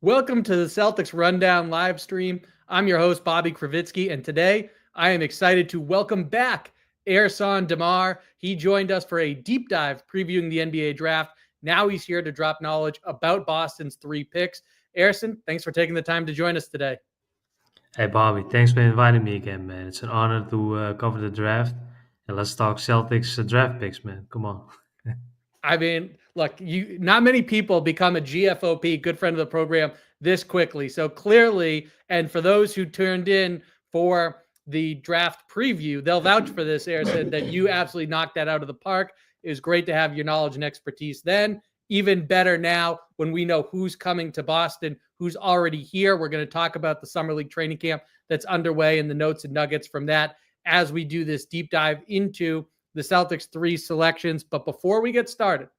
Welcome to the Celtics Rundown live stream. I'm your host, Bobby Krivitsky, and today I am excited to welcome back Ersin Demir. He joined us for a deep dive previewing the NBA draft. Now he's here to drop knowledge about Boston's 3 picks. Ersin, thanks for taking the time to join us today. Hey Bobby, thanks for inviting me again, man. It's an honor to cover the draft. And let's talk Celtics draft picks, man. Come on. I mean, look, not many people become a GFOP, good friend of the program, this quickly. So clearly, and for those who turned in for the draft preview, they'll vouch for this, Ersin, that you absolutely knocked that out of the park. It was great to have your knowledge and expertise then. Even better now when we know who's coming to Boston, who's already here. We're going to talk about the Summer League training camp that's underway and the notes and nuggets from that as we do this deep dive into the Celtics 3 selections. But before we get started,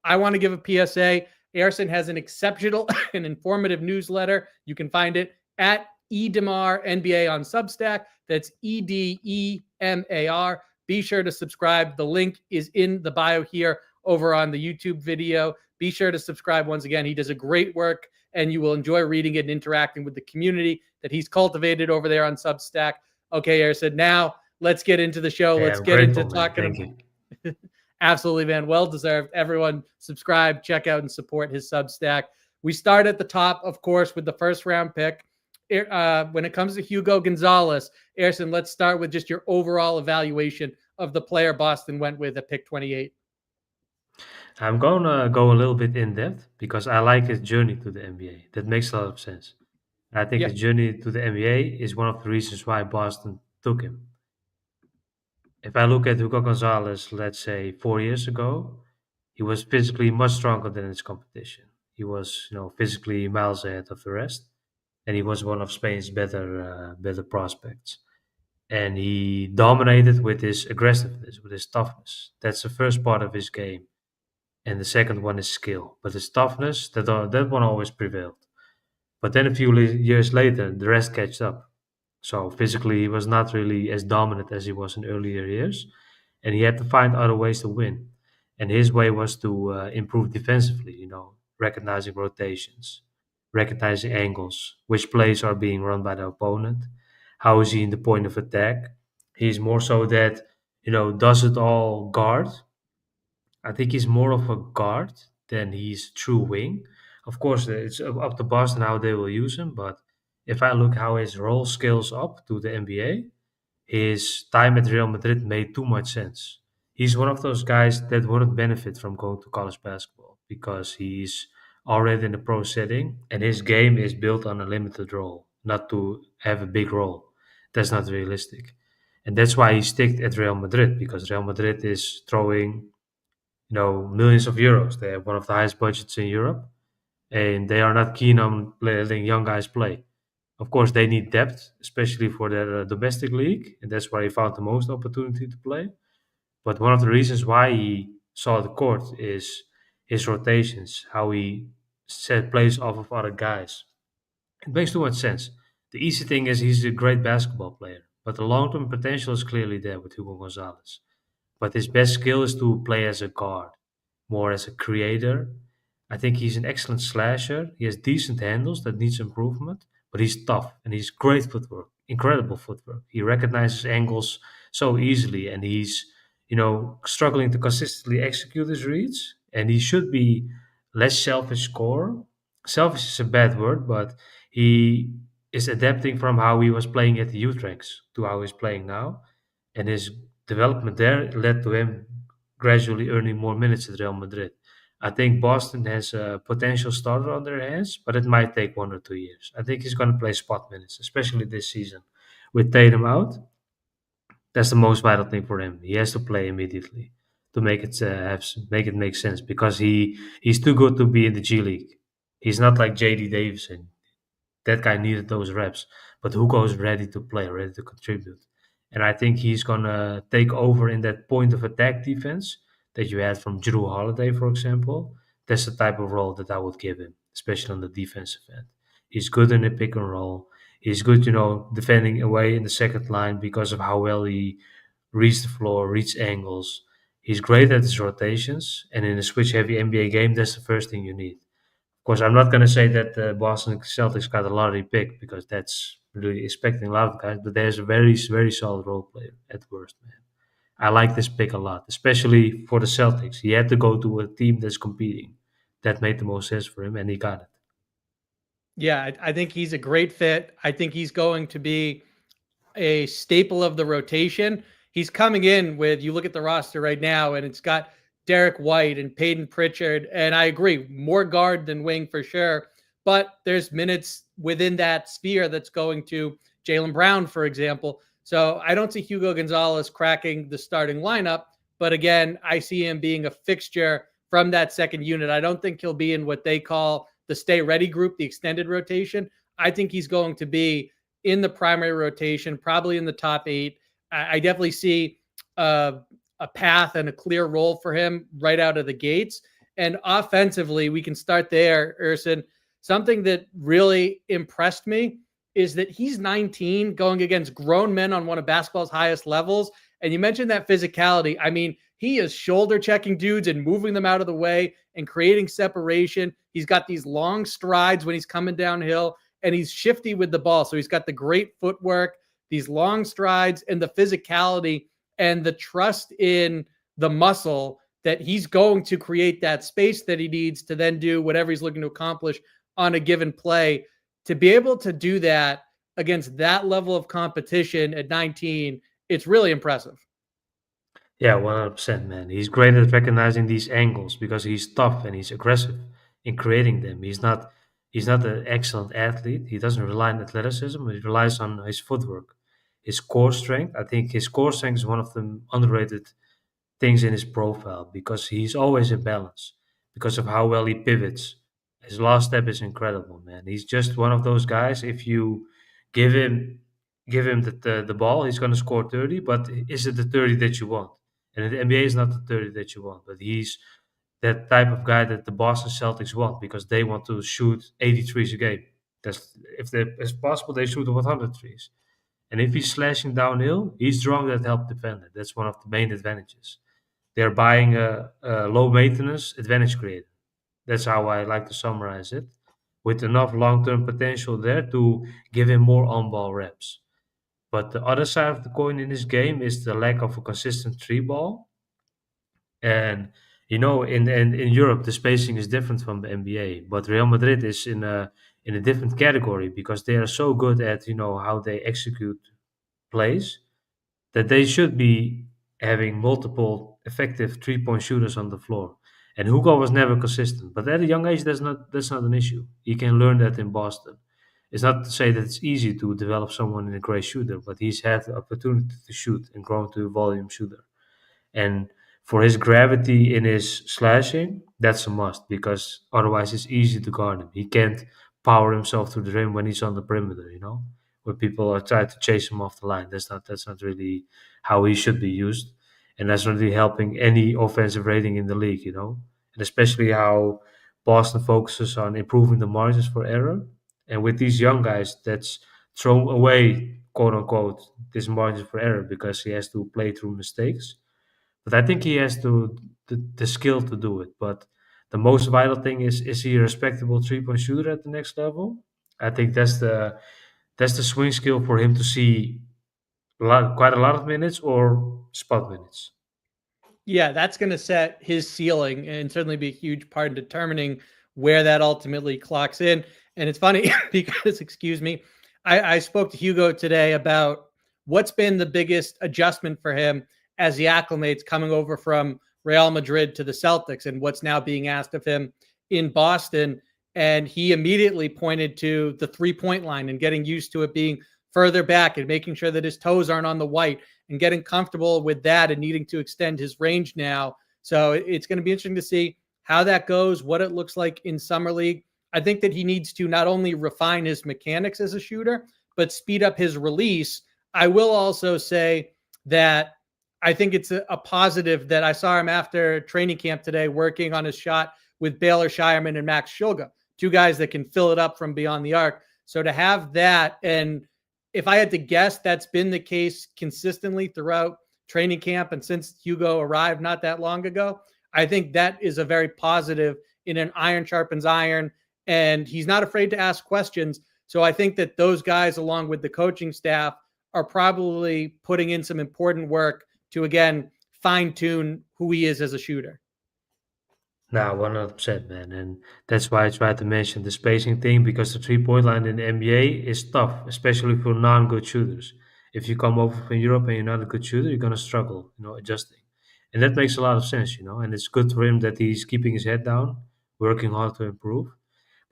I want to give a PSA. Ersin has an exceptional and informative newsletter. You can find it at Edemar NBA on Substack. That's EDEMAR. Be sure to subscribe. The link is in the bio here over on the YouTube video. Be sure to subscribe once again. He does a great work, and you will enjoy reading it and interacting with the community that he's cultivated over there on Substack. Okay, Ersin, now let's get into the show. Yeah, Let's I'm get into grateful, man. talking. Thank you. Absolutely, man. Well deserved. Everyone subscribe, check out, and support his Substack. We start at the top, of course, with the first round pick. When it comes to Hugo Gonzalez, Ersin, let's start with just your overall evaluation of the player Boston went with at pick 28. I'm going to go a little bit in depth because I like his journey to the NBA. That makes a lot of sense. And I think Yeah. his journey to the NBA is one of the reasons why Boston took him. If I look at Hugo Gonzalez, let's say 4 years ago, he was physically much stronger than his competition. He was, physically miles ahead of the rest, and he was one of Spain's better prospects. And he dominated with his aggressiveness, with his toughness. That's the first part of his game, and the second one is skill. But his toughness, that one always prevailed. But then a few years later, the rest catch up. So physically, he was not really as dominant as he was in earlier years, and he had to find other ways to win. And his way was to improve defensively, recognizing rotations, recognizing angles, which plays are being run by the opponent, how is he in the point of attack. He's more so that, does it all guard. I think he's more of a guard than he's true wing. Of course, it's up to Boston how they will use him, but if I look how his role scales up to the NBA, his time at Real Madrid made too much sense. He's one of those guys that wouldn't benefit from going to college basketball because he's already in a pro setting and his game is built on a limited role, not to have a big role. That's not realistic. And that's why he sticked at Real Madrid because Real Madrid is throwing, millions of euros. They have one of the highest budgets in Europe and they are not keen on letting young guys play. Of course, they need depth, especially for their domestic league, and that's where he found the most opportunity to play. But one of the reasons why he saw the court is his rotations, how he set plays off of other guys. It makes too much sense. The easy thing is he's a great basketball player, but the long-term potential is clearly there with Hugo Gonzalez. But his best skill is to play as a guard, more as a creator. I think he's an excellent slasher. He has decent handles that needs improvement, but he's tough and he's great footwork, incredible footwork. He recognizes angles so easily and he's, struggling to consistently execute his reads. And he should be less selfish scorer. Selfish is a bad word, but he is adapting from how he was playing at the youth ranks to how he's playing now. And his development there led to him gradually earning more minutes at Real Madrid. I think Boston has a potential starter on their hands, but it might take 1 or 2 years. I think he's going to play spot minutes, especially this season. With Tatum out, that's the most vital thing for him. He has to play immediately to make it make sense because he's too good to be in the G League. He's not like JD Davison. That guy needed those reps, but Hugo is ready to play, ready to contribute. And I think he's gonna take over in that point of attack defense that you had from Drew Holiday, for example. That's the type of role that I would give him, especially on the defensive end. He's good in the pick and roll. He's good, defending away in the second line because of how well he reads the floor, reads angles. He's great at his rotations, and in a switch-heavy NBA game, that's the first thing you need. Of course, I'm not going to say that the Boston Celtics got a lottery pick because that's really expecting a lot of guys, but there's a very, very solid role player at worst, man. I like this pick a lot, especially for the Celtics. He had to go to a team that's competing. That made the most sense for him, and he got it. Yeah, I think he's a great fit. I think he's going to be a staple of the rotation. He's coming in with, you look at the roster right now, and it's got Derek White and Peyton Pritchard. And I agree, more guard than wing for sure. But there's minutes within that sphere that's going to Jaylen Brown, for example. So I don't see Hugo Gonzalez cracking the starting lineup. But again, I see him being a fixture from that second unit. I don't think he'll be in what they call the stay ready group, the extended rotation. I think he's going to be in the primary rotation, probably in the top 8. I definitely see a path and a clear role for him right out of the gates. And offensively, we can start there, Ersin. Something that really impressed me is that he's 19 going against grown men on one of basketball's highest levels. And you mentioned that physicality. I mean, he is shoulder checking dudes and moving them out of the way and creating separation. He's got these long strides when he's coming downhill, and he's shifty with the ball. So he's got the great footwork, these long strides, and the physicality and the trust in the muscle that he's going to create that space that he needs to then do whatever he's looking to accomplish on a given play. To be able to do that against that level of competition at 19, it's really impressive. Yeah, 100%, man. He's great at recognizing these angles because he's tough and he's aggressive in creating them. He's not an excellent athlete. He doesn't rely on athleticism. He relies on his footwork, his core strength. I think his core strength is one of the underrated things in his profile because he's always in balance because of how well he pivots. His last step is incredible, man. He's just one of those guys. If you give him the ball, he's going to score 30. But is it the 30 that you want? And the NBA is not the 30 that you want, but he's that type of guy that the Boston Celtics want because they want to shoot 83s a game. That's if it's possible they shoot 100 threes. And if he's slashing downhill, he's drawing that help defender. That's one of the main advantages. They're buying a low maintenance advantage creator. That's how I like to summarize it, with enough long term potential there to give him more on ball reps. But the other side of the coin in this game is the lack of a consistent three ball. And in Europe, the spacing is different from the NBA. But Real Madrid is in a different category because they are so good at how they execute plays that they should be having multiple effective 3-point shooters on the floor. And Hugo was never consistent, but at a young age, that's not an issue. You can learn that in Boston. It's not to say that it's easy to develop someone in a great shooter, but he's had the opportunity to shoot and grown to a volume shooter. And for his gravity in his slashing, that's a must because otherwise it's easy to guard him. He can't power himself to the rim when he's on the perimeter, where people are trying to chase him off the line. That's not really how he should be used. And that's not really helping any offensive rating in the league. And especially how Boston focuses on improving the margins for error. And with these young guys, that's thrown away, quote unquote, this margin for error because he has to play through mistakes, but I think he has the skill to do it. But the most vital thing is he a respectable 3-point shooter at the next level? I think that's the swing skill for him to see quite a lot of minutes or spot minutes. Yeah, that's going to set his ceiling and certainly be a huge part in determining where that ultimately clocks in. And it's funny because, excuse me, I spoke to Hugo today about what's been the biggest adjustment for him as he acclimates coming over from Real Madrid to the Celtics and what's now being asked of him in Boston. And he immediately pointed to the 3-point line and getting used to it being further back and making sure that his toes aren't on the white and getting comfortable with that and needing to extend his range now. So it's going to be interesting to see how that goes, what it looks like in Summer League. I think that he needs to not only refine his mechanics as a shooter, but speed up his release. I will also say that I think it's a positive that I saw him after training camp today working on his shot with Baylor Shireman and Max Shulga, two guys that can fill it up from beyond the arc. So to have that, and if I had to guess, that's been the case consistently throughout training camp and since Hugo arrived not that long ago. I think that is a very positive in an iron sharpens iron and he's not afraid to ask questions. So I think that those guys, along with the coaching staff, are probably putting in some important work to, again, fine tune who he is as a shooter. Now, 100%, man. And that's why I tried to mention the spacing thing because the 3 point line in the NBA is tough, especially for non good shooters. If you come over from Europe and you're not a good shooter, you're going to struggle, adjusting. And that makes a lot of sense, and it's good for him that he's keeping his head down, working hard to improve.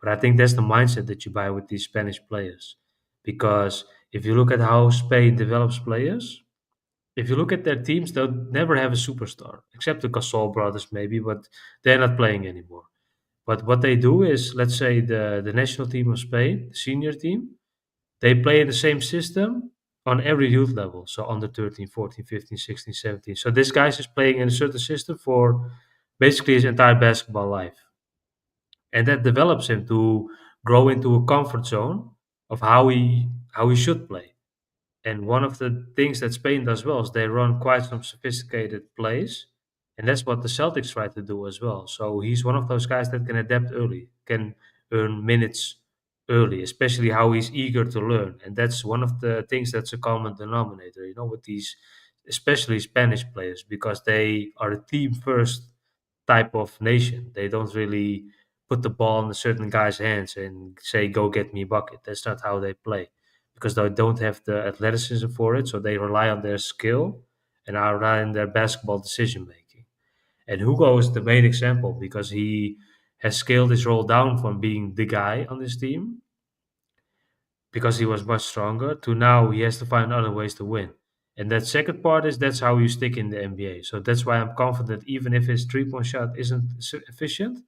But I think that's the mindset that you buy with these Spanish players. Because if you look at how Spain develops players, if you look at their teams, they'll never have a superstar, except the Gasol brothers, maybe, but they're not playing anymore. But what they do is, let's say, the national team of Spain, the senior team, they play in the same system on every youth level. So under 13, 14, 15, 16, 17. So this guy is playing in a certain system for basically his entire basketball life. And that develops him to grow into a comfort zone of how he should play. And one of the things that Spain does well is they run quite some sophisticated plays. And that's what the Celtics try to do as well. So he's one of those guys that can adapt early, can earn minutes early, especially how he's eager to learn. And that's one of the things that's a common denominator, with these, especially Spanish players, because they are a team first type of nation. They don't really put the ball in a certain guy's hands and say, go get me a bucket. That's not how they play because they don't have the athleticism for it. So they rely on their skill and are rely on their basketball decision making. And Hugo is the main example because he has scaled his role down from being the guy on this team because he was much stronger to now he has to find other ways to win. And that second part is that's how you stick in the NBA. So that's why I'm confident even if his 3 point shot isn't efficient,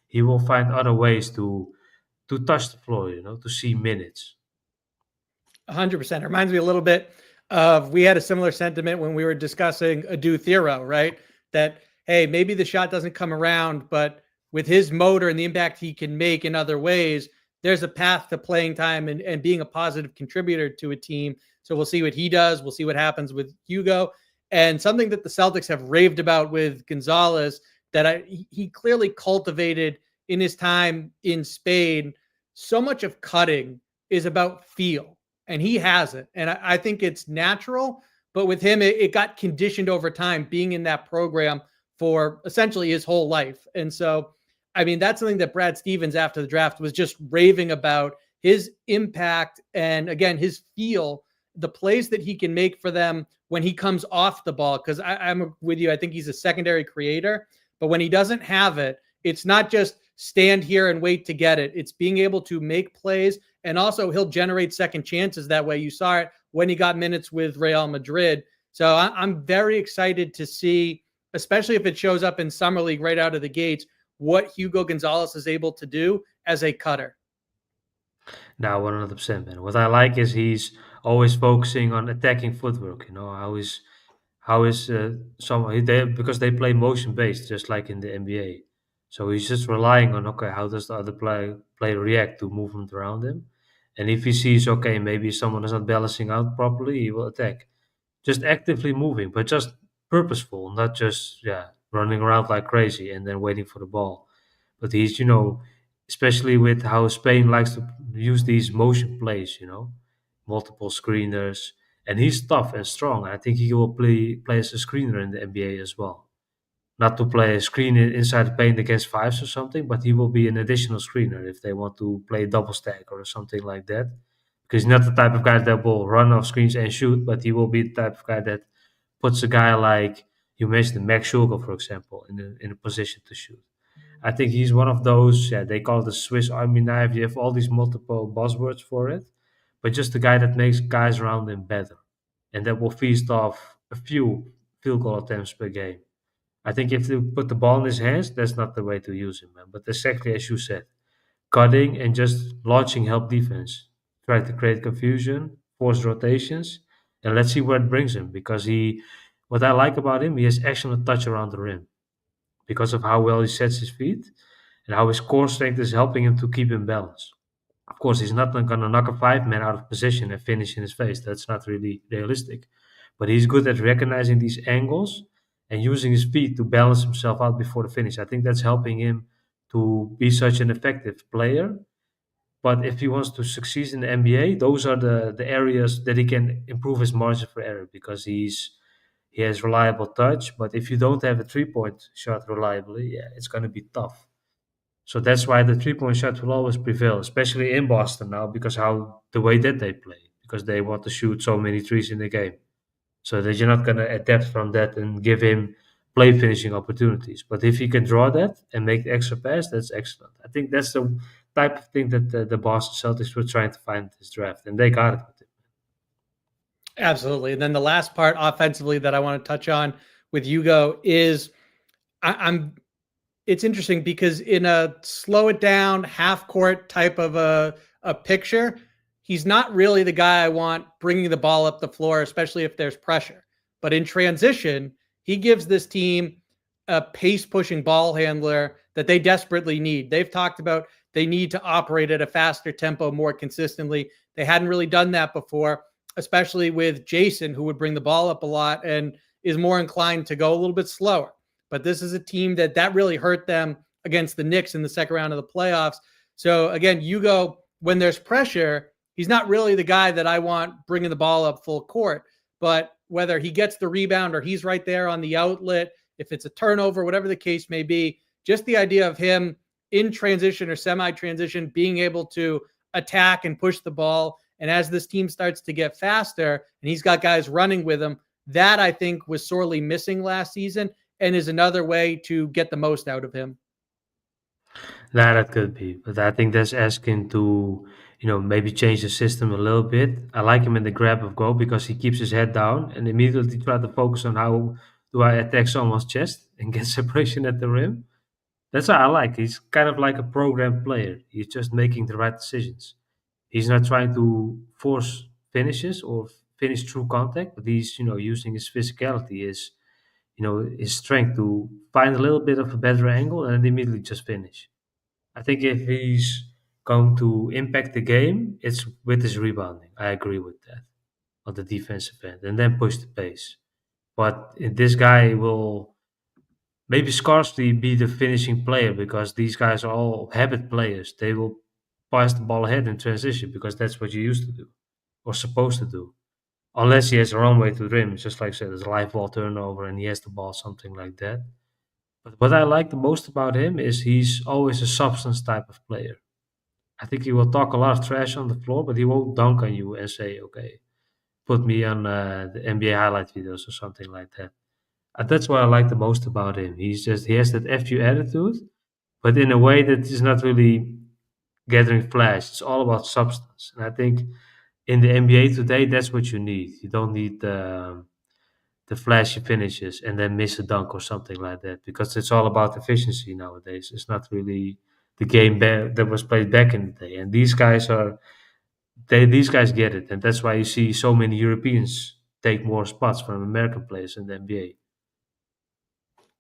he will find other ways to touch the floor, to see minutes. 100%. It reminds me a little bit of, we had a similar sentiment when we were discussing Adu Thero, right? That, hey, maybe the shot doesn't come around, but with his motor and the impact he can make in other ways, there's a path to playing time and being a positive contributor to a team. So we'll see what he does. We'll see what happens with Hugo. And something that the Celtics have raved about with Gonzalez that he clearly cultivated in his time in Spain. So much of cutting is about feel, and he has it. And I think it's natural, but with him, it got conditioned over time, being in that program for essentially his whole life. And so, I mean, that's something that Brad Stevens after the draft was just raving about, his impact and, again, his feel, the plays that he can make for them when he comes off the ball. Because I'm with you. I think he's a secondary creator, but when he doesn't have it, it's not just stand here and wait to get it. It's being able to make plays, and also he'll generate second chances that way. You saw it when he got minutes with Real Madrid. So I'm very excited to see, especially if it shows up in Summer League right out of the gates, what Hugo Gonzalez is able to do as a cutter. Now, 100%, man. What I like is he's always focusing on attacking footwork. Because they play motion based, just like in the NBA. So he's just relying on, okay, how does the other player react to movement around him? And if he sees, okay, maybe someone is not balancing out properly, he will attack. Just actively moving, but just purposeful, not just running around like crazy and then waiting for the ball. But he's, especially with how Spain likes to use these motion plays, multiple screeners, and he's tough and strong. I think he will play as a screener in the NBA as well. Not to play a screen inside the paint against fives or something, but he will be an additional screener if they want to play double stack or something like that. Because he's not the type of guy that will run off screens and shoot, but he will be the type of guy that puts a guy like you mentioned, Max Schulger, for example, in a position to shoot. I think he's one of those. Yeah, they call it the Swiss Army knife. You have all these multiple buzzwords for it, but just the guy that makes guys around him better, and that will feast off a few field goal attempts per game. I think if you put the ball in his hands, that's not the way to use him, man. But exactly as you said, cutting and just launching help defense. Try to create confusion, force rotations, and let's see where it brings him. Because what I like about him, he has excellent touch around the rim because of how well he sets his feet and how his core strength is helping him to keep him balanced. Of course, he's not going to knock a five man out of position and finish in his face. That's not really realistic. But he's good at recognizing these angles and using his feet to balance himself out before the finish. I think that's helping him to be such an effective player. But if he wants to succeed in the NBA, those are the areas that he can improve his margin for error because he has reliable touch. But if you don't have a 3-point shot reliably, yeah, it's going to be tough. So that's why the 3-point shot will always prevail, especially in Boston now, because how the way that they play, because they want to shoot so many threes in the game. So that you're not going to adapt from that and give him play finishing opportunities. But if he can draw that and make the extra pass, that's excellent. I think that's the type of thing that the Boston Celtics were trying to find in this draft, and they got it with it. Absolutely. And then the last part offensively that I want to touch on with Hugo is I'm it's interesting because in a slow it down half court type of a picture, he's not really the guy I want bringing the ball up the floor, especially if there's pressure. But in transition, he gives this team a pace pushing ball handler that they desperately need. They've talked about they need to operate at a faster tempo more consistently. They hadn't really done that before, especially with Jason, who would bring the ball up a lot and is more inclined to go a little bit slower. But this is a team that really hurt them against the Knicks in the second round of the playoffs. So again, Hugo, when there's pressure, he's not really the guy that I want bringing the ball up full court. But whether he gets the rebound or he's right there on the outlet, if it's a turnover, whatever the case may be, just the idea of him in transition or semi-transition being able to attack and push the ball. And as this team starts to get faster and he's got guys running with him, that I think was sorely missing last season and is another way to get the most out of him. That could be, but I think that's asking to, maybe change the system a little bit. I like him in the grab of go because he keeps his head down and immediately try to focus on how do I attack someone's chest and get separation at the rim. That's what I like. He's kind of like a programmed player. He's just making the right decisions. He's not trying to force finishes or finish through contact, but he's, using his physicality, his strength to find a little bit of a better angle and immediately just finish. I think if he's going to impact the game, it's with his rebounding. I agree with that on the defensive end, and then push the pace. But this guy will maybe scarcely be the finishing player because these guys are all habit players. They will pass the ball ahead in transition because that's what you used to do or supposed to do. Unless he has a runway to the rim, just like I said, it's a live ball turnover and he has the ball, something like that. But what I like the most about him is he's always a substance type of player. I think he will talk a lot of trash on the floor, but he won't dunk on you and say, okay, put me on the NBA highlight videos or something like that. That's what I like the most about him. He has that FU attitude, but in a way that is not really gathering flash. It's all about substance. And I think in the NBA today, that's what you need. You don't need the flashy finishes and then miss a dunk or something like that because it's all about efficiency nowadays. It's not really the game that was played back in the day. And these guys get it, and that's why you see so many Europeans take more spots from American players in the NBA.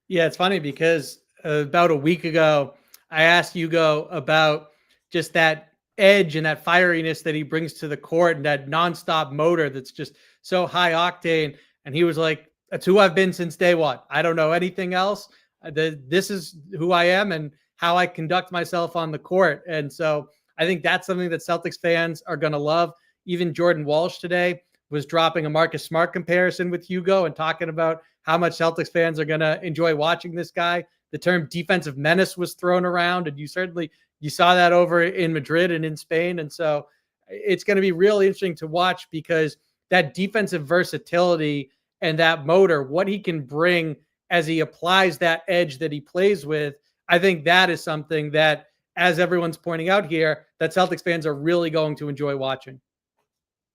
Yeah, it's funny because about a week ago, I asked Hugo about just that edge and that fieriness that he brings to the court and that nonstop motor that's just so high octane. And he was like, that's who I've been since day one. I don't know anything else. This is who I am and how I conduct myself on the court. And so I think that's something that Celtics fans are going to love. Even Jordan Walsh today was dropping a Marcus Smart comparison with Hugo and talking about how much Celtics fans are going to enjoy watching this guy. The term defensive menace was thrown around, and you saw that over in Madrid and in Spain. And so it's going to be really interesting to watch because that defensive versatility and that motor, what he can bring as he applies that edge that he plays with, I think that is something that, as everyone's pointing out here, that Celtics fans are really going to enjoy watching.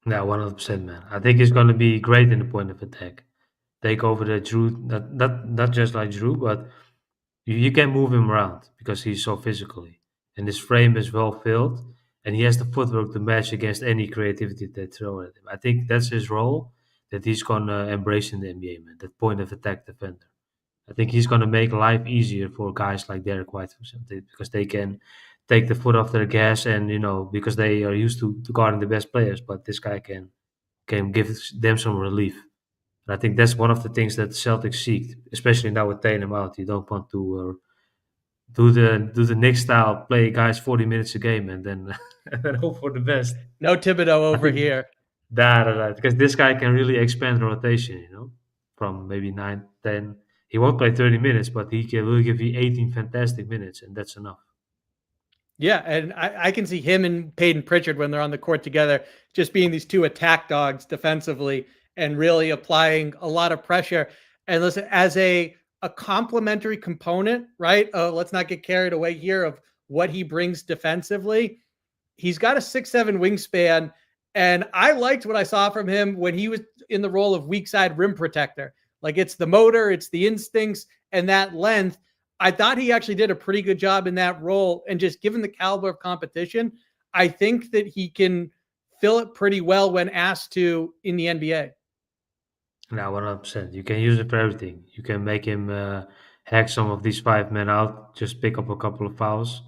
Yeah, 100%, man. I think he's going to be great in the point of attack. Take over the Drew, not just like Drew, but you can move him around because he's so physically. And his frame is well filled, and he has the footwork to match against any creativity they throw at him. I think that's his role that he's going to embrace in the NBA, man, that point of attack defender. I think he's going to make life easier for guys like Derek White, for example, because they can take the foot off their gas and, because they are used to guarding the best players, but this guy can give them some relief. And I think that's one of the things that the Celtics seek, especially now with Tatum out. You don't want to do the Knicks style, play guys 40 minutes a game, and then and then hope for the best. No Thibodeau I over think here. that because this guy can really expand rotation, from maybe 9, 10. He won't play 30 minutes, but will give you 18 fantastic minutes, and that's enough. Yeah, and I can see him and Peyton Pritchard when they're on the court together, just being these two attack dogs defensively and really applying a lot of pressure. And listen, as a complementary component, right? Let's not get carried away here of what he brings defensively. He's got a 6'7" wingspan, and I liked what I saw from him when he was in the role of weak side rim protector. Like, it's the motor, it's the instincts, and that length. I thought he actually did a pretty good job in that role. And just given the caliber of competition, I think that he can fill it pretty well when asked to in the NBA. Now, 100%. You can use it for everything. You can make him hack some of these 5 men out, just pick up a couple of fouls,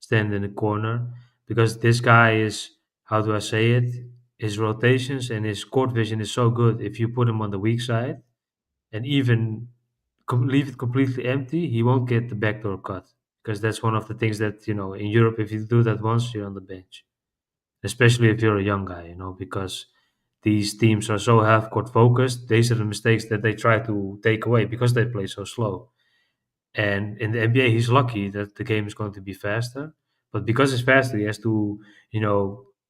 stand in the corner. Because this guy is, how do I say it? His rotations and his court vision is so good. If you put him on the weak side and even leave it completely empty, he won't get the backdoor cut. Because that's one of the things that, in Europe, if you do that once, you're on the bench. Especially if you're a young guy, because these teams are so half court focused. These are the mistakes that they try to take away because they play so slow. And in the NBA, he's lucky that the game is going to be faster. But because it's faster, he has to,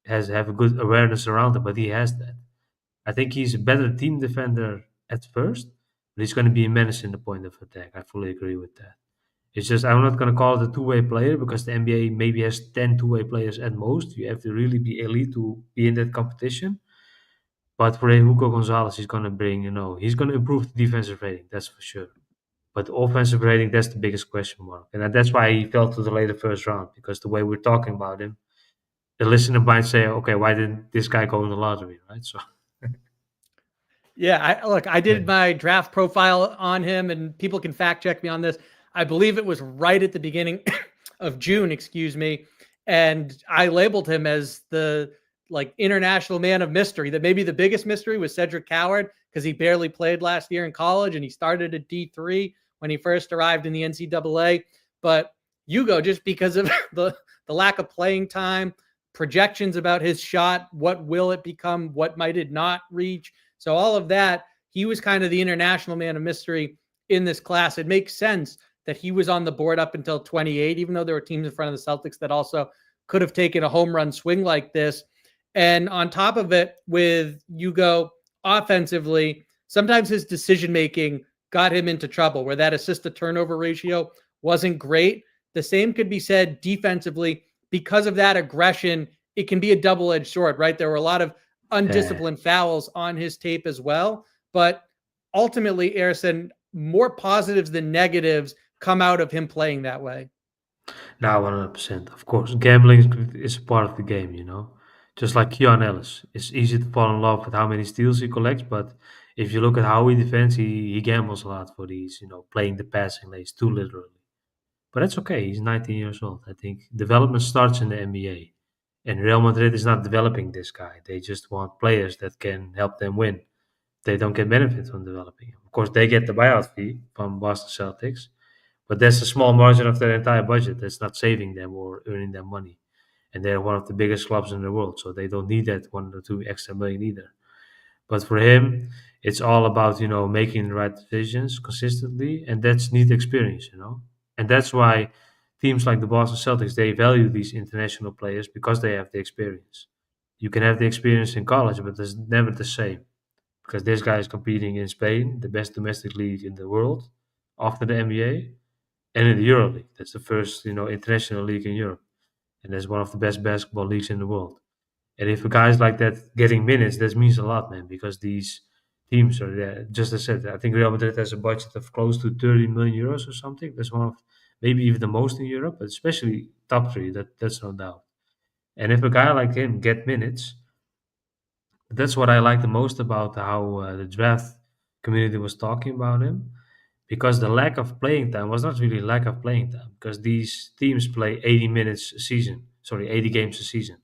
has have a good awareness around it. But he has that. I think he's a better team defender at first, but he's going to be a menace in the point of attack. I fully agree with that. It's just I'm not going to call it a two-way player because the NBA maybe has 10 two-way players at most. You have to really be elite to be in that competition. But for Hugo Gonzalez, he's going to bring, he's going to improve the defensive rating, that's for sure. But the offensive rating, that's the biggest question mark. And that's why he fell to the later first round, because the way we're talking about him, the listener might say, okay, why didn't this guy go in the lottery, right? So, Yeah, I yeah. did my draft profile on him, and people can fact check me on this. I believe it was right at the beginning of June, excuse me, and I labeled him as the international man of mystery. That maybe the biggest mystery was Cedric Coward because he barely played last year in college and he started at D3 when he first arrived in the NCAA. But Hugo, just because of the lack of playing time, projections about his shot, what will it become, what might it not reach. So all of that, he was kind of the international man of mystery in this class. It makes sense that he was on the board up until 28, even though there were teams in front of the Celtics that also could have taken a home run swing like this. And on top of it, with Hugo offensively, sometimes his decision-making got him into trouble where that assist to turnover ratio wasn't great. The same could be said defensively. Because of that aggression, it can be a double-edged sword, right? There were a lot of undisciplined fouls on his tape as well. But ultimately, Ersin, more positives than negatives come out of him playing that way. Now, 100%. Of course, gambling is a part of the game, Just like Keon Ellis. It's easy to fall in love with how many steals he collects, but if you look at how he defends, he gambles a lot for these, playing the passing lanes too literally. But that's okay. He's 19 years old. I think development starts in the NBA. And Real Madrid is not developing this guy. They just want players that can help them win. They don't get benefit from developing him. Of course, they get the buyout fee from Boston Celtics, but that's a small margin of their entire budget. That's not saving them or earning them money. And they're one of the biggest clubs in the world, so they don't need that 1 or 2 extra million either. But for him, it's all about making the right decisions consistently, and that's neat experience. And that's why teams like the Boston Celtics they value these international players because they have the experience. You can have the experience in college, but it's never the same because this guy is competing in Spain, the best domestic league in the world, after the NBA, and in the EuroLeague. That's the first international league in Europe, and that's one of the best basketball leagues in the world. And if a guy's like that getting minutes, that means a lot, man, because these teams are there. Just as I said, I think Real Madrid has a budget of close to 30 million euros or something. That's one of maybe even the most in Europe, but especially top three, that's no doubt. And if a guy like him get minutes, that's what I like the most about how the draft community was talking about him, because the lack of playing time was not really lack of playing time, because these teams play 80 minutes a season, sorry, 80 games a season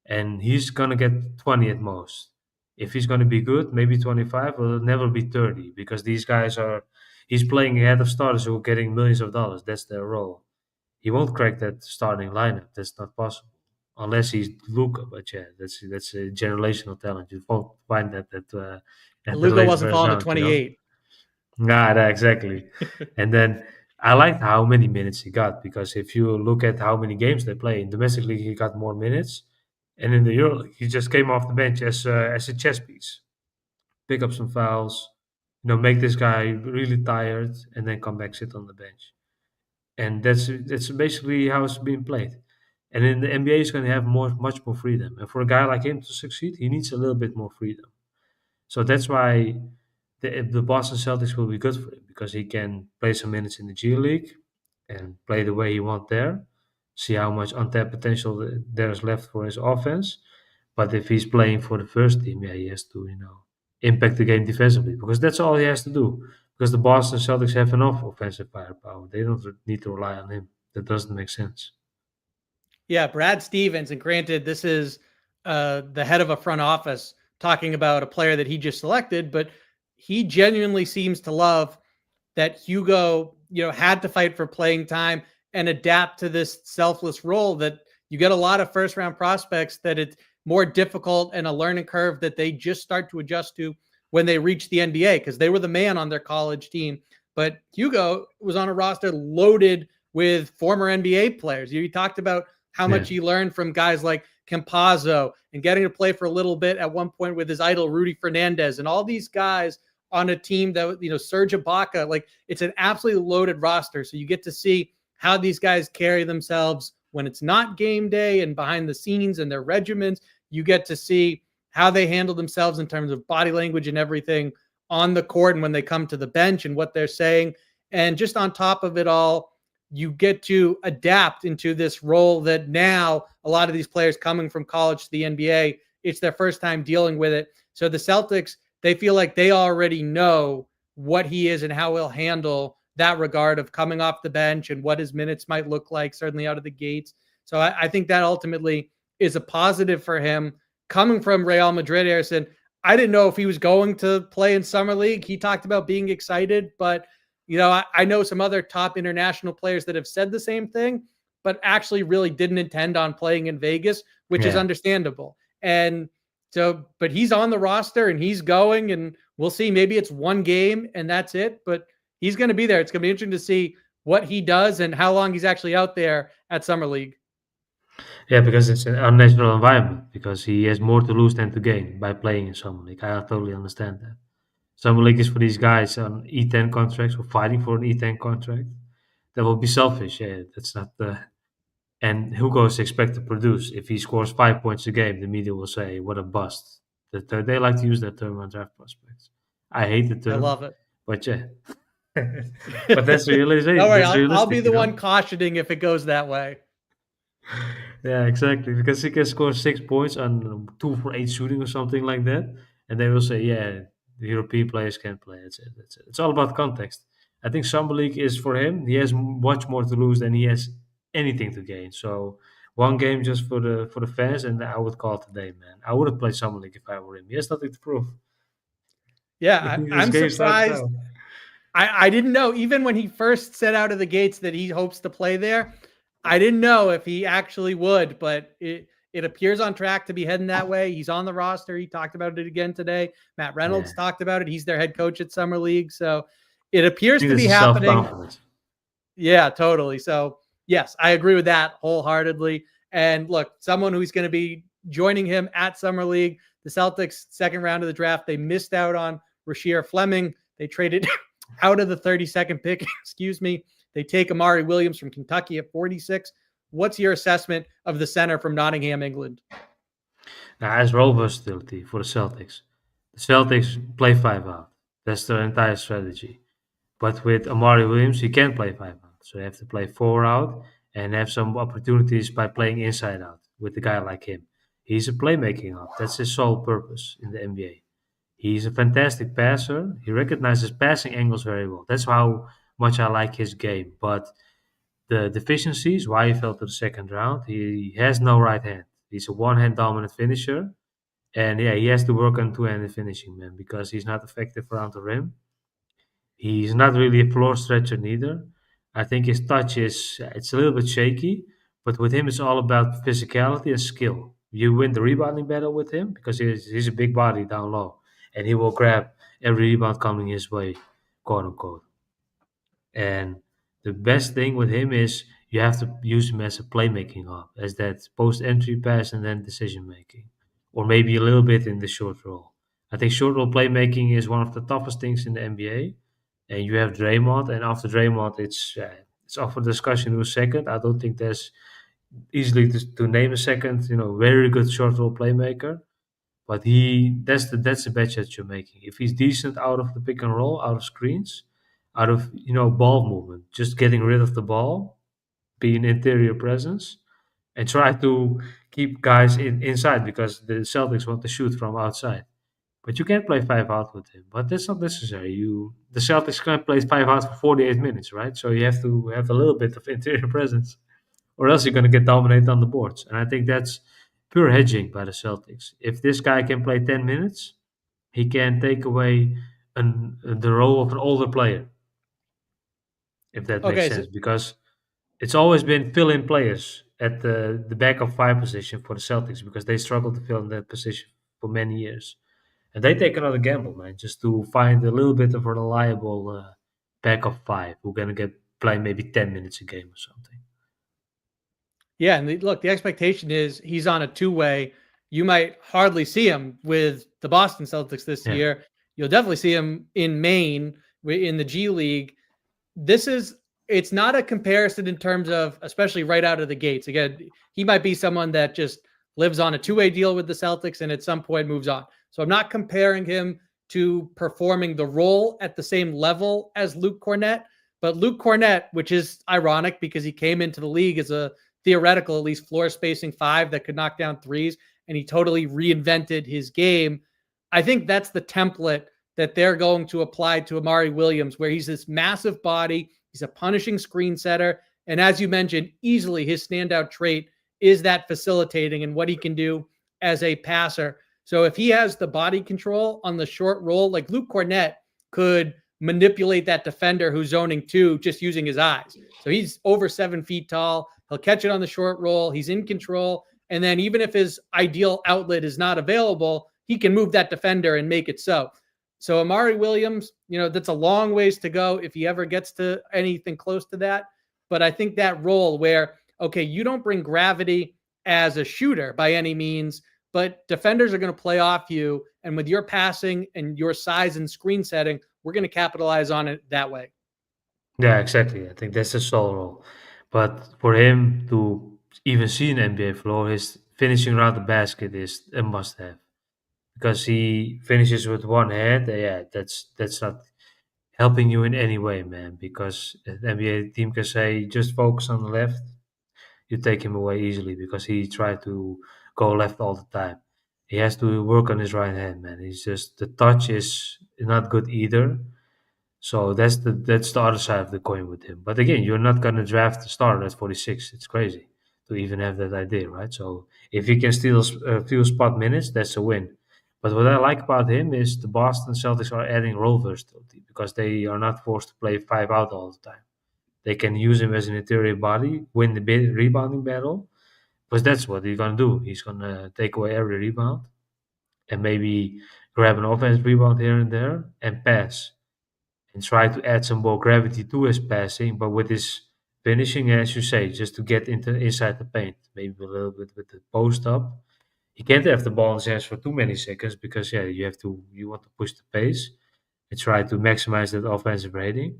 and he's gonna get 20 at most. If he's gonna be good, maybe 25, or it'll never be 30 because these guys are. He's playing ahead of starters who are getting millions of dollars. That's their role. he won't crack that starting lineup. That's not possible unless he's Luka. But yeah, that's a generational talent. You won't find that at the Lugo late wasn't first falling to round. You know. 28. Nah, exactly. And then I liked how many minutes he got because if you look at how many games they play in domestic league, he got more minutes, and in the EuroLeague, he just came off the bench as a chess piece, pick up some fouls, make this guy really tired, and then come back sit on the bench, and that's basically how it's being played. And in the NBA, he's going to have much more freedom, and for a guy like him to succeed, he needs a little bit more freedom. So that's why the Boston Celtics will be good for him because he can play some minutes in the G League and play the way he wants there. See how much untapped potential there is left for his offense. But if he's playing for the first team, yeah, he has to impact the game defensively because that's all he has to do. Because the Boston Celtics have enough offensive firepower, they don't need to rely on him. That doesn't make sense. Yeah, Brad Stevens, and granted, this is the head of a front office talking about a player that he just selected, but he genuinely seems to love that Hugo, had to fight for playing time and adapt to this selfless role that you get a lot of first round prospects that it's more difficult and a learning curve that they just start to adjust to when they reach the NBA because they were the man on their college team. But Hugo was on a roster loaded with former NBA players. You talked about how much he learned from guys like Campazzo and getting to play for a little bit at one point with his idol Rudy Fernandez and all these guys on a team that, Serge Ibaka, like it's an absolutely loaded roster. So you get to see how these guys carry themselves when it's not game day and behind the scenes and their regimens. You get to see how they handle themselves in terms of body language and everything on the court and when they come to the bench and what they're saying. And just on top of it all, you get to adapt into this role that now a lot of these players coming from college to the NBA, it's their first time dealing with it. So the Celtics, they feel like they already know what he is and how he'll handle that regard of coming off the bench and what his minutes might look like, certainly out of the gates. So I think that ultimately is a positive for him. Coming from Real Madrid, Ersin, I didn't know if he was going to play in Summer League. He talked about being excited, but I know some other top international players that have said the same thing, but actually really didn't intend on playing in Vegas, which is understandable. And so, but he's on the roster and he's going, and we'll see. Maybe it's one game and that's it, but he's going to be there. It's going to be interesting to see what he does and how long he's actually out there at Summer League. Yeah, because it's an unnatural environment, because he has more to lose than to gain by playing in Summer League. I totally understand that. Summer League is for these guys on E10 contracts or fighting for an E10 contract. That will be selfish. Yeah, that's not the. And Hugo is expected to produce. If he scores 5 points a game, the media will say, "What a bust." They like to use that term on draft prospects. I hate the I term, love it. but yeah. But that's realistic. Don't worry, That's I'll be realistic, the one cautioning if it goes that way. Yeah, exactly. Because he can score 6 points on 2 for 8 shooting or something like that, and they will say, "Yeah, the European players can play." That's it. That's it. It's all about context. I think Summer League is for him. He has much more to lose than he has anything to gain. So one game just for the fans, and I would call it a day, man. I wouldn't play Summer League if I were him. He has nothing to prove. Yeah, This I'm game starts surprised. now. I didn't know, even when he first set out of the gates that he hopes to play there, I didn't know if he actually would, but it appears on track to be heading that way. He's on the roster. He talked about it again today. Matt Yeah, Reynolds talked about it. He's their head coach at Summer League. So it I appears think to this be is happening. self-confidence. Yeah, totally. So yes, I agree with that wholeheartedly. And look, someone who's going to be joining him at Summer League, the Celtics second round of the draft, they missed out on Rasheer Fleming. They traded out of the 32nd pick, excuse me. They take Amari Williams from Kentucky at 46. What's your assessment of the center from Nottingham, England? Now, as role versatility for the Celtics. The Celtics play 5 out. That's their entire strategy. But with Amari Williams, he can't play 5 out. So you have to play 4 out and have some opportunities by playing inside out with a guy like him. He's a playmaking hub. That's his sole purpose in the NBA. He's a fantastic passer. He recognizes passing angles very well. That's how much I like his game. But the deficiencies, why he fell to the second round, he has no right hand. He's a one-hand dominant finisher. And yeah, he has to work on two-handed finishing, man, because he's not effective around the rim. He's not really a floor stretcher neither. I think his touch is it's a little bit shaky, but with him it's all about physicality and skill. You win the rebounding battle with him because he's a big body down low, and he will grab every rebound coming his way, quote unquote. And the best thing with him is you have to use him as a playmaking hub, as that post entry pass and then decision making, or maybe a little bit in the short roll. I think short roll playmaking is one of the toughest things in the NBA. And you have Draymond, and after Draymond, it's up for discussion who's second. I don't think there's easily to name a second, very good short roll playmaker. But that's the bet that you're making. If he's decent out of the pick and roll, out of screens, out of ball movement, just getting rid of the ball, be an interior presence, and try to keep guys inside because the Celtics want to shoot from outside. But you can't play 5 out with him. But that's not necessary. The Celtics can't play 5 out for 48 minutes, right? So you have to have a little bit of interior presence, or else you're going to get dominated on the boards. And I think that's pure hedging by the Celtics. If this guy can play 10 minutes, he can take away the role of an older player, if that makes Okay, so sense. Because it's always been fill-in players at the back of five position for the Celtics because they struggled to fill in that position for many years. And they take another gamble, man, just to find a little bit of a reliable back of five who gonna get play maybe 10 minutes a game or something. yeah, and look, the expectation is he's on a two-way. You might hardly see him with the Boston Celtics this Yeah, year. You'll definitely see him in Maine in the G League. It's not a comparison in terms of, especially right out of the gates. Again, he might be someone that just lives on a two-way deal with the Celtics and at some point moves on. So I'm not comparing him to performing the role at the same level as Luke Cornett. But Luke Cornett, which is ironic because he came into the league as a theoretical, at least floor spacing five that could knock down threes, and he totally reinvented his game. I think that's the template that they're going to apply to Amari Williams, where he's this massive body. He's a punishing screen setter. And as you mentioned, easily his standout trait is that facilitating and what he can do as a passer. So if he has the body control on the short roll, like Luke Cornett could manipulate that defender who's zoning two just using his eyes. So he's over 7 feet tall. He'll catch it on the short roll. He's in control. And then even if his ideal outlet is not available, he can move that defender and make it so. So Amari Williams, that's a long ways to go if he ever gets to anything close to that. But I think that role where, okay, you don't bring gravity as a shooter by any means, but defenders are going to play off you. And with your passing and your size and screen setting, we're going to capitalize on it that way. yeah, exactly. I think that's his sole role. But for him to even see an NBA floor, his finishing around the basket is a must-have because he finishes with one hand. Yeah, that's not helping you in any way, man. Because an NBA team can say just focus on the left, you take him away easily because he tried to go left all the time. He has to work on his right hand, man. He's just the touch is not good either. So that's the other side of the coin with him. But again, you're not gonna draft a starter at 46. It's crazy to even have that idea, right? So if he can steal a few spot minutes, that's a win. But what I like about him is the Boston Celtics are adding role versatility because they are not forced to play 5 out all the time. They can use him as an interior body, win the rebounding battle, because that's what he's gonna do. He's gonna take away every rebound and maybe grab an offensive rebound here and there and pass and try to add some more gravity to his passing, but with his finishing, as you say, just to get inside the paint, maybe a little bit with the post up. He can't have the ball in his hands for too many seconds because you want to push the pace and try to maximize that offensive rating.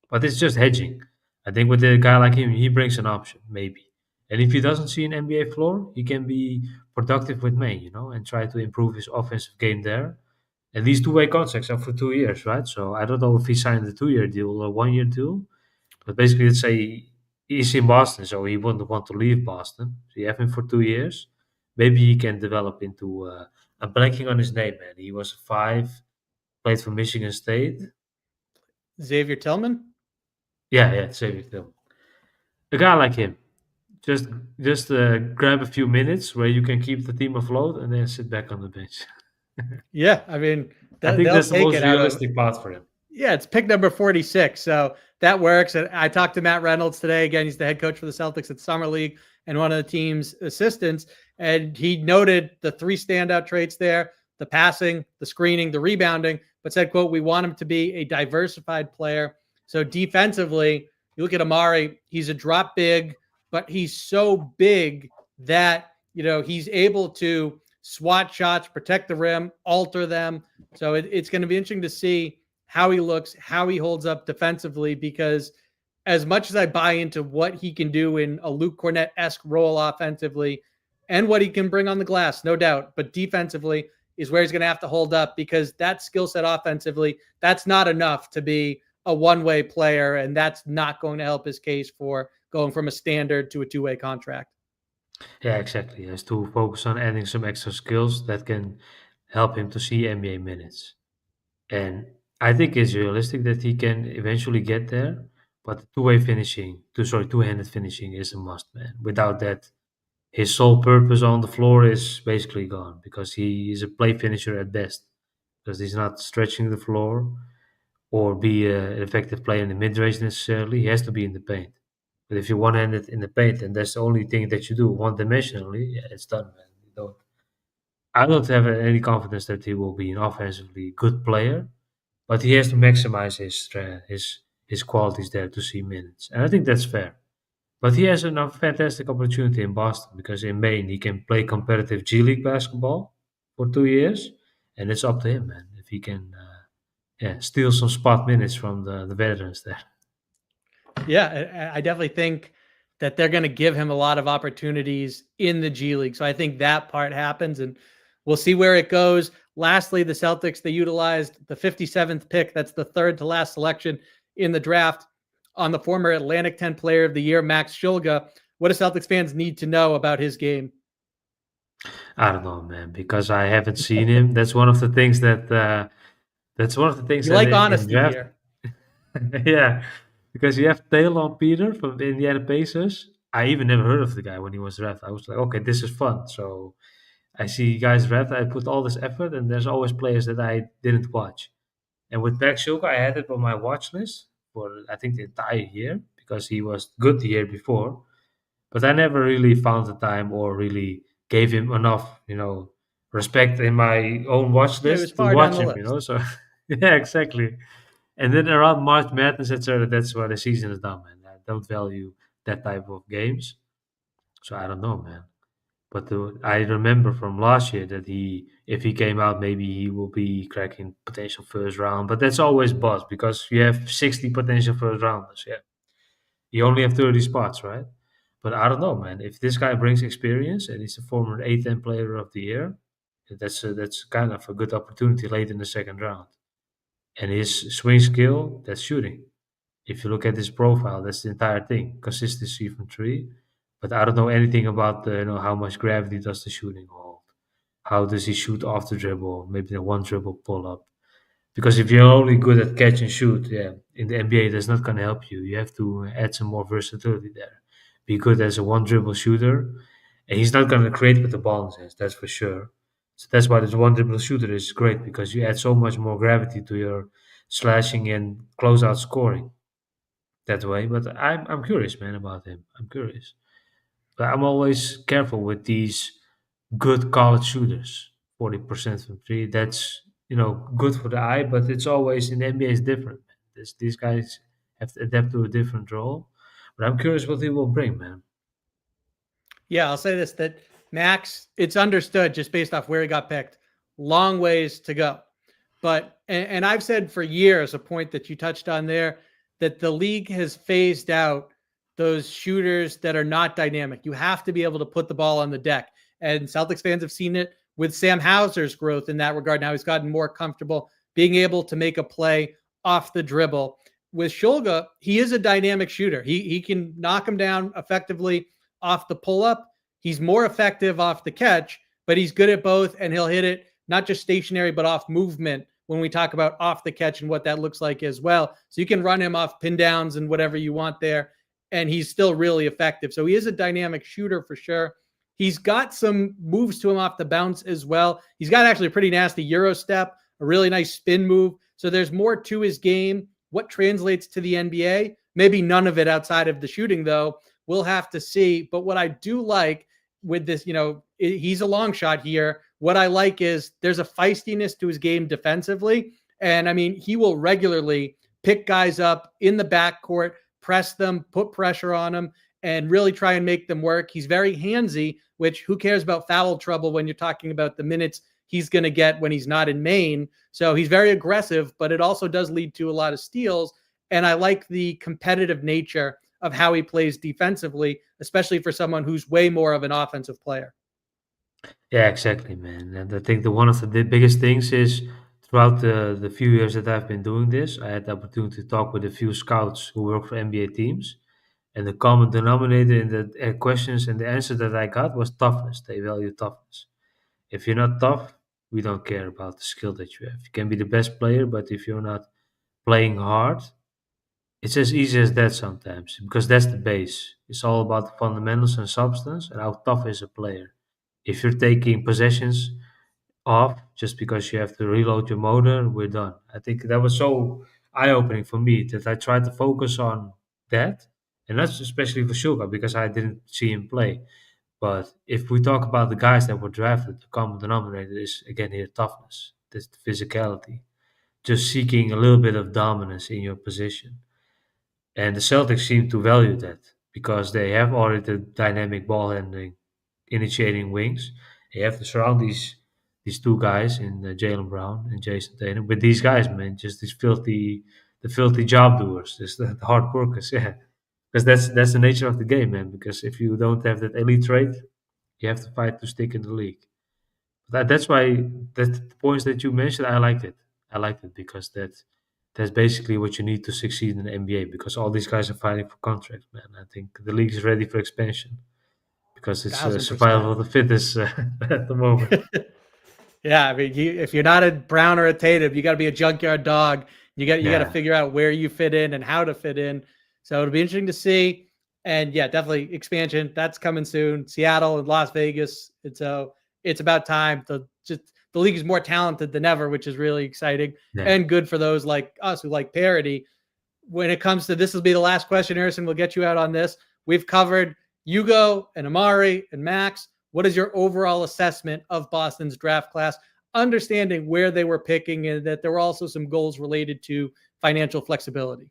But it's just hedging. I think with a guy like him, he brings an option, maybe. And if he doesn't see an NBA floor, he can be productive with Maine, and try to improve his offensive game there. And these two-way contracts are for 2 years, right? So I don't know if he signed a 2-year deal or a 1-year deal. But basically, let's say he's in Boston, so he wouldn't want to leave Boston. So you have him for 2 years. Maybe he can develop into. I'm blanking on his name, man. He was a five, played for Michigan State. Xavier Tillman? Yeah, Xavier Tillman. A guy like him, just grab a few minutes where you can keep the team afloat and then sit back on the bench. Yeah, I mean, I think they'll that's the take most it out of. realistic path for him. Yeah, it's pick number 46. So that works. And I talked to Matt Reynolds today. Again, he's the head coach for the Celtics at Summer League and one of the team's assistants. And he noted the 3 standout traits there: the passing, the screening, the rebounding, but said, quote, "We want him to be a diversified player." So defensively, you look at Amari, he's a drop big, but he's so big that, he's able to swat shots, protect the rim, alter them. So it's going to be interesting to see how he looks, how he holds up defensively, because as much as I buy into what he can do in a Luke Cornett-esque role offensively and what he can bring on the glass, no doubt, but defensively is where he's going to have to hold up, because that skill set offensively, that's not enough to be a one-way player, and that's not going to help his case for going from a standard to a two-way contract. Yeah, exactly. He has to focus on adding some extra skills that can help him to see NBA minutes. And I think it's realistic that he can eventually get there, but two-handed finishing is a must, man. Without that, his sole purpose on the floor is basically gone, because he is a play finisher at best, because he's not stretching the floor or be an effective player in the mid-range necessarily. He has to be in the paint. But if you're one-handed in the paint and that's the only thing that you do one-dimensionally, yeah, it's done, man. I don't have any confidence that he will be an offensively good player, but he has to maximize his qualities there to see minutes, and I think that's fair. But he has a fantastic opportunity in Boston, because in Maine he can play competitive G League basketball for 2 years, and it's up to him, man, if he can, steal some spot minutes from the veterans there. Yeah, I definitely think that they're going to give him a lot of opportunities in the G League. So I think that part happens, and we'll see where it goes. Lastly, the Celtics, they utilized the 57th pick. That's the third to last selection in the draft on the former Atlantic 10 Player of the Year, Max Shulga. What do Celtics fans need to know about his game? I don't know, man, because I haven't seen him. That's one of the things You like in honesty draft. here. Yeah, because you have Taylor Peter from the Indiana Pacers. I even never heard of the guy when he was drafted. I was like, okay, this is fun. So I see guys drafted. I put all this effort, and there's always players that I didn't watch. And with Max Shulka, I had it on my watch list for, I think, the entire year, because he was good the year before. But I never really found the time or really gave him enough, respect in my own watch Yeah, it was list to far down watch the him. list. So yeah, exactly. And then around March Madness, etc., that's where the season is done, man. I don't value that type of games, so I don't know, man. But I remember from last year that if he came out, maybe he will be cracking potential first round. But that's always buzz, because you have 60 potential first rounders. Yeah, you only have 30 spots, right? But I don't know, man. If this guy brings experience and he's a former A10 Player of the Year, that's kind of a good opportunity late in the second round. And his swing skill, that's shooting. If you look at his profile, that's the entire thing. Consistency from three. But I don't know anything about how much gravity does the shooting hold. How does he shoot off the dribble? Maybe the one dribble pull up. Because if you're only good at catch and shoot, yeah, in the NBA, that's not going to help you. You have to add some more versatility there. Be good as a one dribble shooter, and he's not going to create with the ball in his hands, that's for sure. So that's why this one dribble shooter is great, because you add so much more gravity to your slashing and closeout scoring that way. But I'm curious, man, about him. I'm curious. But I'm always careful with these good college shooters. 40% from three. That's good for the eye, but it's always in the NBA is different. Man. These guys have to adapt to a different role. But I'm curious what he will bring, man. Yeah, I'll say this, that Max, it's understood just based off where he got picked. Long ways to go. But, and I've said for years, a point that you touched on there, that the league has phased out those shooters that are not dynamic. You have to be able to put the ball on the deck. And Celtics fans have seen it with Sam Hauser's growth in that regard. Now he's gotten more comfortable being able to make a play off the dribble. With Shulga, he is a dynamic shooter. He can knock him down effectively off the pull-up. He's more effective off the catch, but he's good at both, and he'll hit it not just stationary, but off movement when we talk about off the catch and what that looks like as well. So you can run him off pin downs and whatever you want there, and he's still really effective. So he is a dynamic shooter for sure. He's got some moves to him off the bounce as well. He's got actually a pretty nasty Euro step, a really nice spin move. So there's more to his game What translates to the NBA? Maybe none of it outside of the shooting, though. We'll have to see. But what I do like with this, he's a long shot here. What I like is there's a feistiness to his game defensively. And I mean, he will regularly pick guys up in the backcourt, press them, put pressure on them, and really try and make them work. He's very handsy, which who cares about foul trouble when you're talking about the minutes he's going to get when he's not in Maine. So he's very aggressive, but it also does lead to a lot of steals. And I like the competitive nature of how he plays defensively, especially for someone who's way more of an offensive player. Yeah, exactly, man. And I think one of the biggest things is throughout the few years that I've been doing this, I had the opportunity to talk with a few scouts who work for NBA teams. And the common denominator in the questions and the answer that I got was toughness. They value toughness. If you're not tough, we don't care about the skill that you have. You can be the best player, but if you're not playing hard, it's as easy as that sometimes because that's the base. It's all about the fundamentals and substance and how tough is a player. If you're taking possessions off just because you have to reload your motor, we're done. I think that was so eye opening for me that I tried to focus on that. And that's especially for Suga because I didn't see him play. But if we talk about the guys that were drafted, the common denominator is again here toughness, this physicality, just seeking a little bit of dominance in your position. And the Celtics seem to value that because they have already the dynamic ball handling, initiating wings. They have to surround these two guys in Jalen Brown and Jason Tatum. But these guys, man, just the filthy job doers, just the hard workers, yeah. Because that's the nature of the game, man. Because if you don't have that elite trait, you have to fight to stick in the league. That's why the points that you mentioned, I liked it. I liked it because that's basically what you need to succeed in the NBA because all these guys are fighting for contracts, man. I think the league is ready for expansion because it's 1,000%. survival of the fittest at the moment. Yeah, I mean, if you're not a Brown or a Tatum, you got to be a junkyard dog. You got to Yeah, figure out where you fit in and how to fit in. So it'll be interesting to see. And yeah, definitely expansion. That's coming soon. Seattle and Las Vegas. It's about time. The league is more talented than ever, which is really exciting yeah, and good for those like us who like parity. When it comes to this, will be the last question, Ersin. We'll get you out on this. We've covered Hugo and Amari and Max. What is your overall assessment of Boston's draft class? Understanding where they were picking and that there were also some goals related to financial flexibility.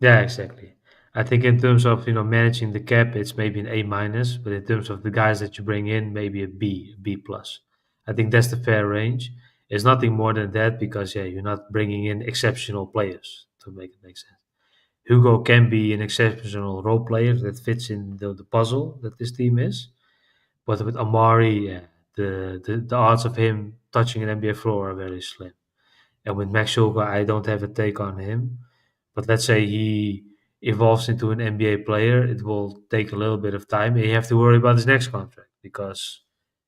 yeah, exactly. I think in terms of managing the cap, it's maybe an A minus, but in terms of the guys that you bring in, maybe a B plus. I think that's the fair range. It's nothing more than that because yeah, you're not bringing in exceptional players to make it make sense. Hugo can be an exceptional role player that fits in the puzzle that this team is. But with Amari, yeah, the odds of him touching an NBA floor are very slim. And with Max Schulker, I don't have a take on him. But let's say he evolves into an NBA player, it will take a little bit of time. And you have to worry about his next contract because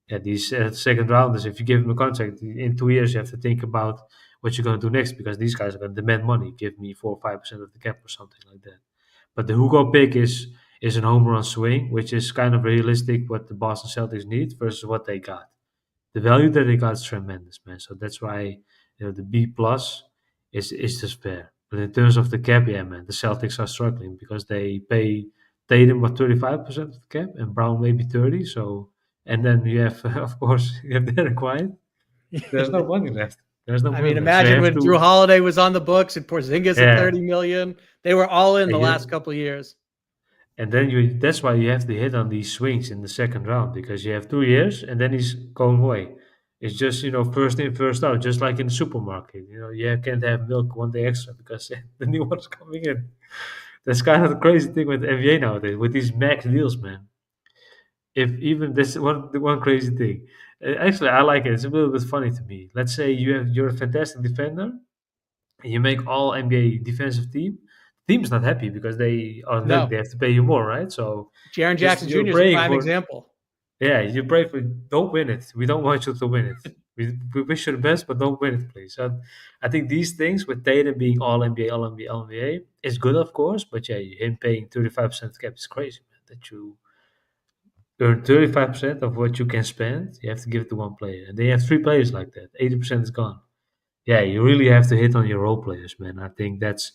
yeah, these second rounders, if you give him a contract in 2 years, you have to think about what you're going to do next because these guys are going to demand money. Give me 4 or 5% of the cap or something like that. But the Hugo pick is an home run swing, which is kind of realistic what the Boston Celtics need versus what they got. The value that they got is tremendous, man. So that's why the B plus is just fair. But in terms of the cap, yeah, man, the Celtics are struggling because they pay Tatum what 35% of the cap and Brown maybe 30. So and then you have of course you have Derek White. There's no money left. There's no I money mean, left. So you imagine have when Drew to Holiday was on the books and Porzingis at yeah. 30 million. They were all in And the last you couple of years. And then that's why you have to hit on these swings in the second round because you have 2 years and then he's going away. It's just, first in, first out, just like in the supermarket. You can't have milk one day extra because the new one's coming in. That's kind of the crazy thing with the NBA nowadays, with these max deals, man. If even this one crazy thing. Actually, I like it. It's a little bit funny to me. Let's say you're a fantastic defender and you make all NBA defensive team. Team's not happy because they automatically No, they have to pay you more, right? So Jaron just Jackson you're Jr. is a praying prime for example. yeah, you pray for don't win it. We don't want you to win it. We wish you the best, but don't win it, please. And I think these things with Tatum being all NBA, all NBA, all NBA is good, of course. But yeah, him paying 35% cap is crazy, man. That you earn 35% of what you can spend, you have to give it to one player, and they have three players like that. 80% is gone. Yeah, you really have to hit on your role players, man. I think that's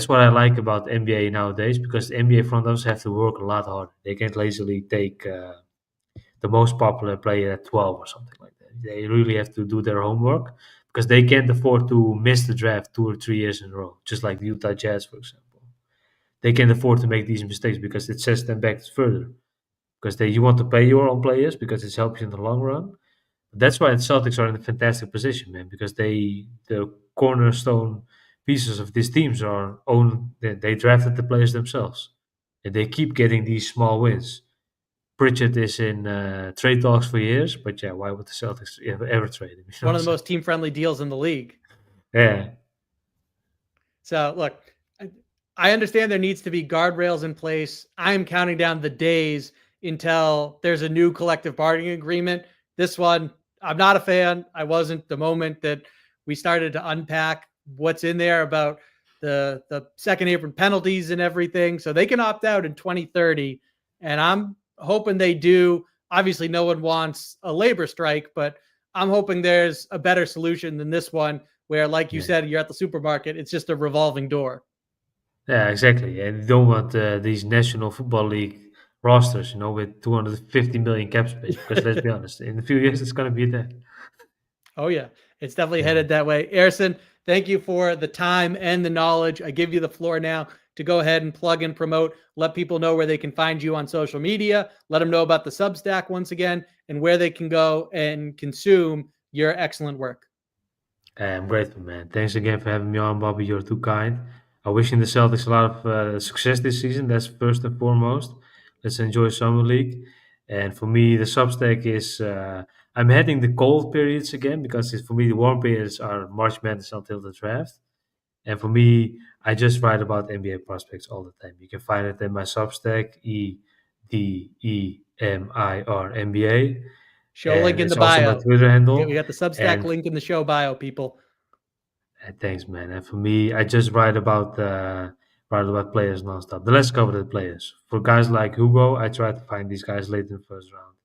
what I like about NBA nowadays, because the NBA front office have to work a lot harder. They can't lazily take the most popular player at 12 or something like that. They really have to do their homework because they can't afford to miss the draft 2 or 3 years in a row, just like the Utah Jazz, for example. They can't afford to make these mistakes because it sets them back further. Because you want to pay your own players because it helps you in the long run. That's why the Celtics are in a fantastic position, man, because the cornerstone pieces of these teams are own. They drafted the players themselves, and they keep getting these small wins. Pritchard is in trade talks for years, but yeah, why would the Celtics ever trade him? You know One what of I'm the saying? most team friendly deals in the league. Yeah, So look, I understand there needs to be guardrails in place. I'm counting down the days until there's a new collective bargaining agreement. This one, I'm not a fan. I wasn't the moment that we started to unpack what's in there about the second apron penalties and everything. So they can opt out in 2030. And I'm hoping they do. Obviously, no one wants a labor strike, but I'm hoping there's a better solution than this one, where, like you yeah, said, you're at the supermarket, it's just a revolving door. yeah, exactly. And you don't want these National Football League rosters, with 250 million cap space. Because let's be honest, in a few years it's going to be there. Oh yeah, it's definitely Yeah. headed that way. Ersin, thank you for the time and the knowledge. I give you the floor now to go ahead and plug and promote. Let people know where they can find you on social media. Let them know about the Substack once again, and where they can go and consume your excellent work. I'm grateful, man. Thanks again for having me on, Bobby. You're too kind. I wishing the Celtics a lot of success this season. That's first and foremost. Let's enjoy summer league. And for me, the Substack is I'm heading the cold periods again, because for me the warm periods are March Madness until the draft. And for me, I just write about NBA prospects all the time. You can find it in my Substack, EDEMIR NBA, Show link and in the it's also my bio. Twitter We handle. got the Substack And link in the show bio, people. thanks, man. And for me, I just write about players nonstop. The less coveted players. For guys like Hugo, I try to find these guys late in the first round.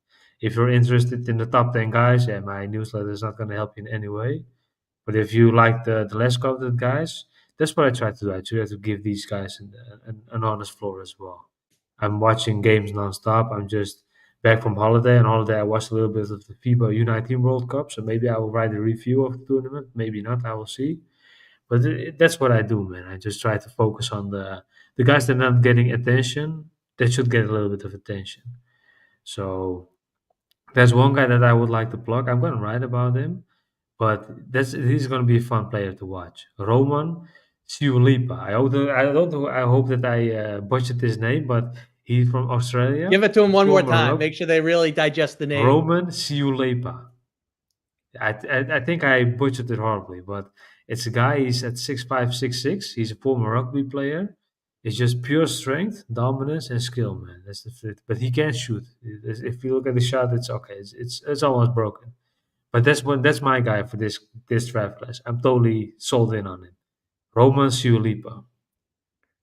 If you're interested in the top 10 guys, yeah, my newsletter is not going to help you in any way. But if you like the less coveted guys, that's what I try to do. I try to give these guys an honest floor as well. I'm watching games nonstop. I'm just back from holiday. On holiday, I watched a little bit of the FIBA U19 World Cup. So maybe I will write a review of the tournament. Maybe not. I will see. But that's what I do, man. I just try to focus on the guys that are not getting attention. They should get a little bit of attention. So there's one guy that I would like to plug. I'm going to write about him, but he's going to be a fun player to watch. Roman Siulipa. I hope that I butchered his name, but he's from Australia, Give it to them one more former time. rugby. Make sure they really digest the name. Roman Siulipa. I think I butchered it horribly, but it's a guy. He's at 6'5", 6'6". He's a former rugby player. It's just pure strength, dominance, and skill, man. That's the fit. But he can't shoot. If you look at the shot, it's okay. It's almost broken. But that's my guy for this draft class. I'm totally sold in on him. Roman Siulipa.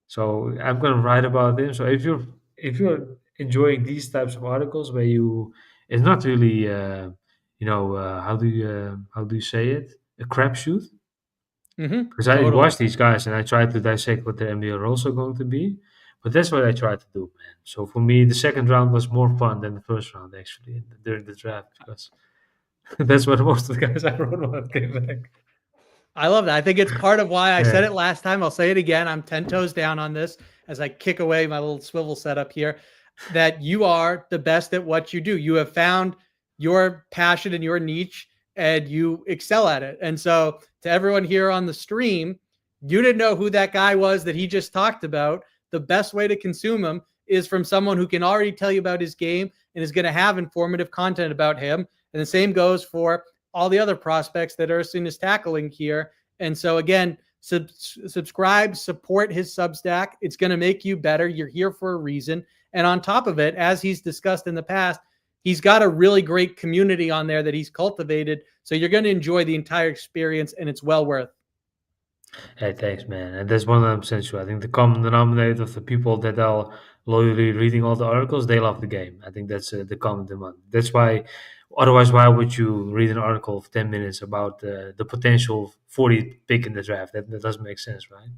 So I'm gonna write about him. So if you're enjoying these types of articles where it's not really how do you say it, a crapshoot, because I Totally. watch these guys and I try to dissect what their NBA are also going to be. But that's what I try to do, man. So for me, the second round was more fun than the first round actually during the draft, because that's what most of the guys I wrote about came back. I love that. I think it's part of why I said Yeah, it last time. I'll say it again. I'm 10 toes down on this as I kick away my little swivel setup here, that you are the best at what you do. You have found your passion and your niche, and you excel at it. And so, to everyone here on the stream, you didn't know who that guy was that he just talked about. The best way to consume him is from someone who can already tell you about his game and is going to have informative content about him. And the same goes for all the other prospects that Ersin is tackling here. And so again, subscribe, support his Substack. It's going to make you better. You're here for a reason. And on top of it, as he's discussed in the past, he's got a really great community on there that he's cultivated. So you're going to enjoy the entire experience, and it's well worth. hey, thanks, man. And that's 100% true. I think the common denominator of the people that are loyally reading all the articles, they love the game. I think that's the common demand. That's why Otherwise, why would you read an article of 10 minutes about the potential 40th pick in the draft? That doesn't make sense, right?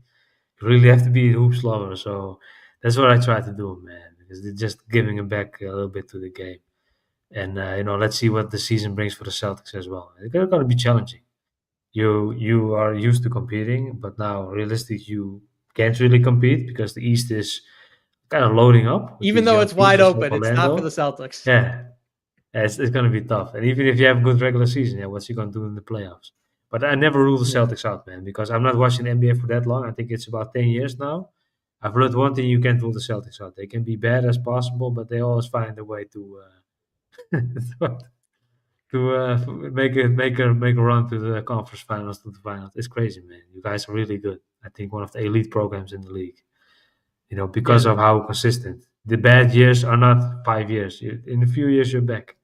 You really have to be a hoops lover. So that's what I try to do, man, because they're just giving it back a little bit to the game. And, let's see what the season brings for the Celtics as well. It's going to be challenging. You are used to competing, but now realistic you can't really compete because the East is kind of loading up with Even these though young it's teams wide just like open, it's not for the Orlando. Celtics. Yeah, it's going to be tough. And even if you have a good regular season, yeah, what's he going to do in the playoffs? But I never rule the Celtics out, man, because I'm not watching NBA for that long. I think it's about 10 years now. I've learned one thing: you can't rule the Celtics out. They can be bad as possible, but they always find a way to make a run to the conference finals, to the finals. It's crazy, man. You guys are really good. I think one of the elite programs in the league. Because Yeah. of how consistent. The bad years are not 5 years. In a few years, you're back.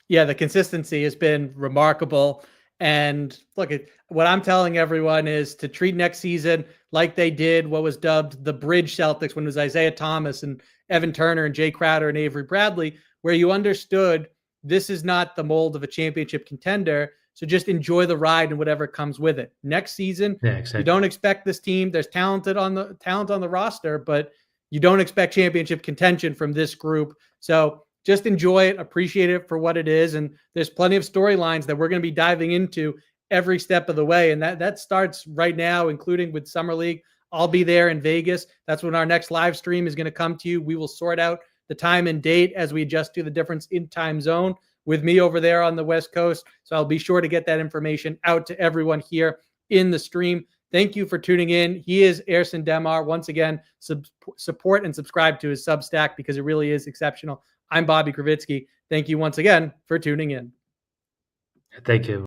Yeah, the consistency has been remarkable. And look, what I'm telling everyone is to treat next season like they did what was dubbed the Bridge Celtics when it was Isaiah Thomas and Evan Turner and Jay Crowder and Avery Bradley, where you understood this is not the mold of a championship contender. So just enjoy the ride and whatever comes with it. Next season, Yeah, exactly. you don't expect this team. There's talent on the roster, but you don't expect championship contention from this group. So just enjoy it, appreciate it for what it is. And there's plenty of storylines that we're going to be diving into every step of the way. And that starts right now, including with Summer League. I'll be there in Vegas. That's when our next live stream is going to come to you. We will sort out the time and date as we adjust to the difference in time zone with me over there on the West Coast. So I'll be sure to get that information out to everyone here in the stream. Thank you for tuning in. He is Ersin Demir. Once again, support and subscribe to his Substack because it really is exceptional. I'm Bobby Krivitsky. Thank you once again for tuning in. Thank you.